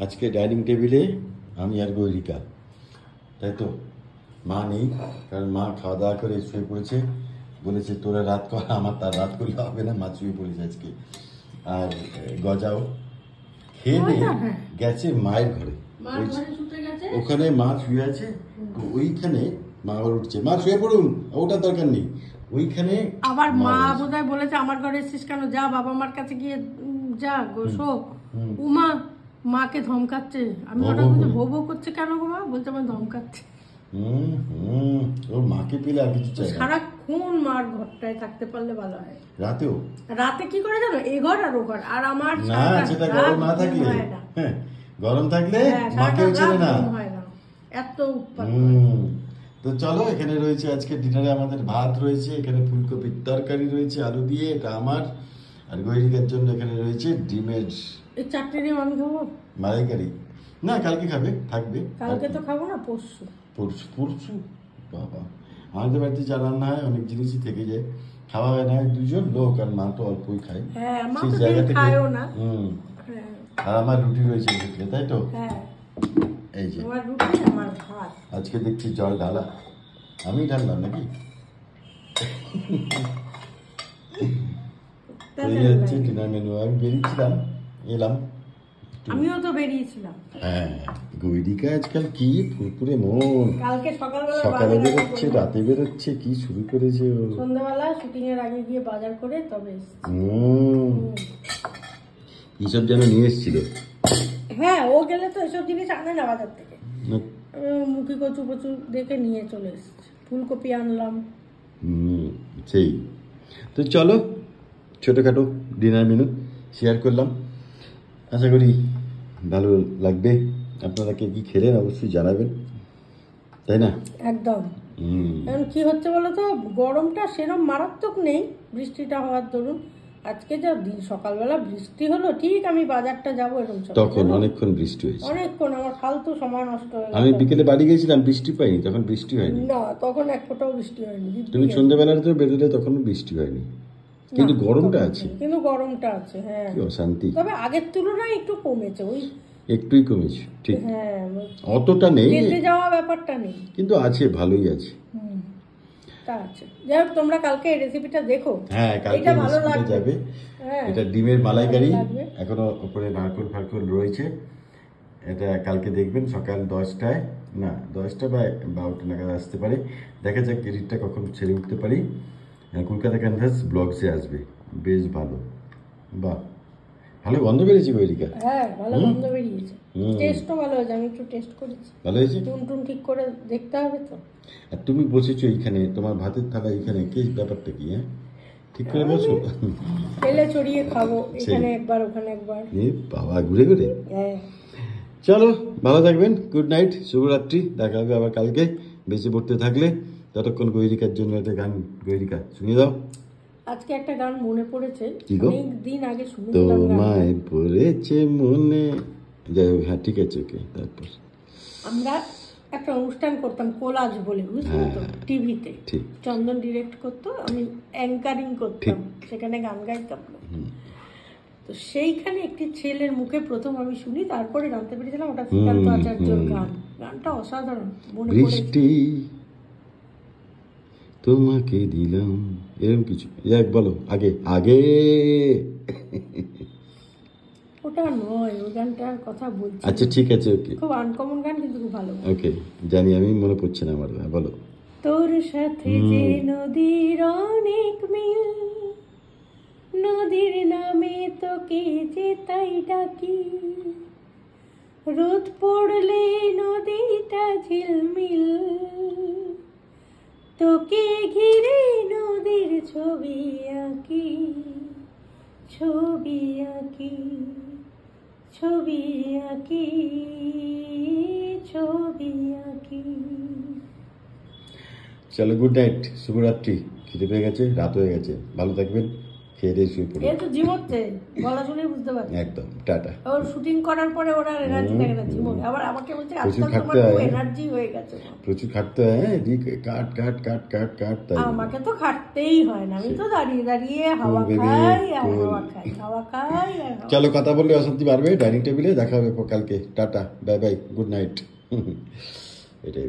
আজকে ডাইনিং টেবিলে আমি আর গৈরিকা, তাই তো। মা নেই, কারণ মা খাওয়া দাওয়া করে শুয়ে পড়েছে, বলেছে তোরা রাত কর, আমার তার রাত করলে হবে না, মা শুয়ে পড়েছে আজকে। আর গজাও খেয়ে দিয়ে গেছে মায়ের ঘরে, ওখানে মা শুয়ে আছে, তো ওইখানে মা আবার উঠছে, মা শুয়ে পড়ুন, ওটা দরকার নেই, ওইখানে আবার মা বোধহয় বলেছে আমার ঘরে এসেছিস কেন, যা বাবা মার কাছে গিয়ে যা গোসো। উমা মাকে ধমকাচ্ছে, আমি হঠাৎ বলতে ভো ভো করছে কেন গো মা, বলছে আমার ধমকাচ্ছে। ওর মাকে পেলে আর কিছু চাই না, সারাক্ষণ মার ঘরটায় থাকতে পারলে ভালো হয়। রাতেও রাতে কি করে জানো, এ ঘর আর ও ঘর, আর আমার না সেটা গরম না থাকলে, হ্যাঁ গরম থাকলে মাকেও চেনে না, এত উৎপাত। তো চলো, এখানে রয়েছে আজকে ডিনারে আমাদের ভাত রয়েছে, এখানে ফুলকপির তরকারি রয়েছে আলু দিয়ে, এটা আমার, আর গৈরিকার জন্য এখানে রয়েছে ডিমের এই চারটে ডিম আমি খাবো, মালাইকারি না কালকে খাবে, থাকবে কালকে তো খাবো না, পরশু পরশু বাবা, আমাদের বাড়িতে যা রান্না হয় অনেক জিনিসই থেকে যায়, খাওয়া হয় না, দুজন লোক আর মা তো অল্পই খায়, সেই জায়গা থেকে। আর আমার রুটি রয়েছে ভিতরে, তাই তো, এই যে আজকে দেখছি জল ঢালা, আমি ঢাললাম নাকি, এই হচ্ছে ডিনার মেনু। আমি বেরিয়েছিলাম, এলাম, আমিও তো বেরিয়েছিলাম। হ্যাঁ গৈরিকা আজকাল কি ফুরফুরে মন, কালকে সকালে বেরোচ্ছে, রাতে বেরোচ্ছে, কি শুরু করেছে ও, সন্ধ্যাবেলা শুটিং এর আগে গিয়ে বাজার করে তবে এইসব যেন নিয়ে এসেছিল। হ্যাঁ ও গেলে তো এসব জিনিস আনে না বাজার থেকে, মুখি কচু কচু দেখে নিয়ে চলে এসেছে, ফুলকপি আনলাম। সেই তো, চলো ছোটখাটো ডিনার মেনু শেয়ার করলাম, আশা করি ভালো লাগবে। আপনারা কে কি খেলেন অবশ্যই জানাবেন, তাই না? একদম। এখন কি হচ্ছে বলতো, গরমটা সেরকম মারাত্মক নেই, বৃষ্টিটা হওয়ার দরুন। আজকে যা দিন সকালবেলা বৃষ্টি হলো, ঠিক আমি বাজারটা যাবো এরকম তখন অনেকক্ষণ বৃষ্টি হয়েছে, অনেকক্ষণ, আমার ফালতু সময় নষ্ট হয়ে গেল। আমি বিকেলে বাড়ি গেছিলাম, বৃষ্টি পাইনি, তখন বৃষ্টি হয়নি না, তখন এক ফোঁটাও বৃষ্টি হয়নি। তুমি সন্ধ্যাবেলার তো বেরোলে, তখন বৃষ্টি হয়নি, কিন্তু গরমটা আছে, হ্যাঁ কি অশান্তি। তবে আগের তুলনায় একটু কমেছে, ওই একটুই কমেছে, ঠিক, হ্যাঁ অতটা নেই, যেতে যাওয়া ব্যাপারটা নেই, কিন্তু আছে, ভালোই আছে, তা আছে। যাই হোক, তোমরা কালকে এই রেসিপিটা দেখো, হ্যাঁ কালকে ভালো লাগবে। এটা ডিমের মালাইকারি, এখনো উপরে নারকোল ফারকোল রয়েছে, এটা কালকে দেখবেন সকাল 10টায়, না 10টা বা 12টা নাগাদ আসতে পারে, দেখা যাক এডিটটা কখন ছেড়ে উঠতে পারি। কলকাতা ক্যানভাস ব্লগসে আসবে, বেশ ভালো, বাহ ভালো গন্ধ বেরিয়েছে গৈরিকা, হ্যাঁ ভালো গন্ধ বেরিয়েছে, টেস্টও ভালো হয়েছে, আমি একটু টেস্ট করেছি, ভালো হয়েছে, টুন ঠিক করে দেখতে হবে তো। আর তুমি বসেছো এইখানে, তোমার ভাতের থালা এইখানে, কি ব্যাপারটা কি? হ্যাঁ ঠিক করে বসো, তেলে চড়িয়ে খাবো, এখানে একবার ওখানে একবার, বাবা ঘুরে ঘুরে। চলো ভালো থাকবেন, গুড নাইট, শুভরাত্রি, দেখা হবে আবার কালকে। বেঁচে পড়তে থাকলে ততক্ষণ গৈরিকার জন্য একটা গান, গৈরিকা শুনিয়ে দাও। আজকে একটা গান মনে পড়েছে, অনেক দিন আগে শুনেছিলাম, তোমায় পড়েছে মনে, যাই হোক, হ্যাঁ ঠিক আছে, ওকে। তারপর আমরা একটা অনুষ্ঠান করতাম কোলাজ বলে, বুঝলি তো, টিভিতে চন্দন ডিরেক্ট করতো, আমি অ্যাঙ্কারিং করতাম, সেখানে গান গাইতাম। তো সেইখানে একটি ছেলের মুখে প্রথম আমি শুনি, তারপরে জানতে পেরেছিলাম ওটা শ্রীকান্ত আচার্যর গান। গানটা অসাধারণ, মনে পড়েছে, তোমাকে দিলাম, এরকম কিছু, এক বলো আগে আগে, ওটা নয়, ওই গানটার কথা বলছি। আচ্ছা ঠিক আছে, ওকে, খুব আনকমন গান, কিন্তু খুব ভালো, ওকে জানি, আমি মনে পড়ছে না আমার, বলো। তোর সাথে যে নদীর অনেক মিল, নদীর নামে তোকে যে তাই ডাকি, রোদ পড়লে নদীটা ঝিলমিল, তোকে ঘিরে নদীর ছবি আঁকি, ছবি আঁকি, ছবি আঁকি, ছবি আঁকি। চলো গুড নাইট, শুভরাত্রি, খিদে পেয়ে গেছে, রাত হয়ে গেছে, ভালো থাকবেন, খেয়ে দিয়ে শুয়ে পড়ি। এ তো ঝিমোচ্ছে, গলা শুনে বুঝতে পারছি। একদম টাটা। ওর শুটিং করার পরে ওরা এনার্জি থাকে না, ঝিমোয়। আবার আমাকে বলছে প্রচুর আজকাল খাটতে তোমার হয়। এনার্জি হয়ে গেছে। প্রচুর খাটতে হয়, হ্যাঁ, এদিক কাট কাট কাট কাট কাট, তাই আমাকে তো খাটতেই হয় না, আমি তো দাঁড়িয়ে দাঁড়িয়ে হাওয়া Cool, baby, খাই আর cool. হাওয়া খাই, হাওয়া খাই আর হাওয়া। চলো, কথা বললে অশান্তি বাড়বে। ডাইনিং টেবিলে দেখা হবে কালকে। Tata, bye bye, good night. এটাই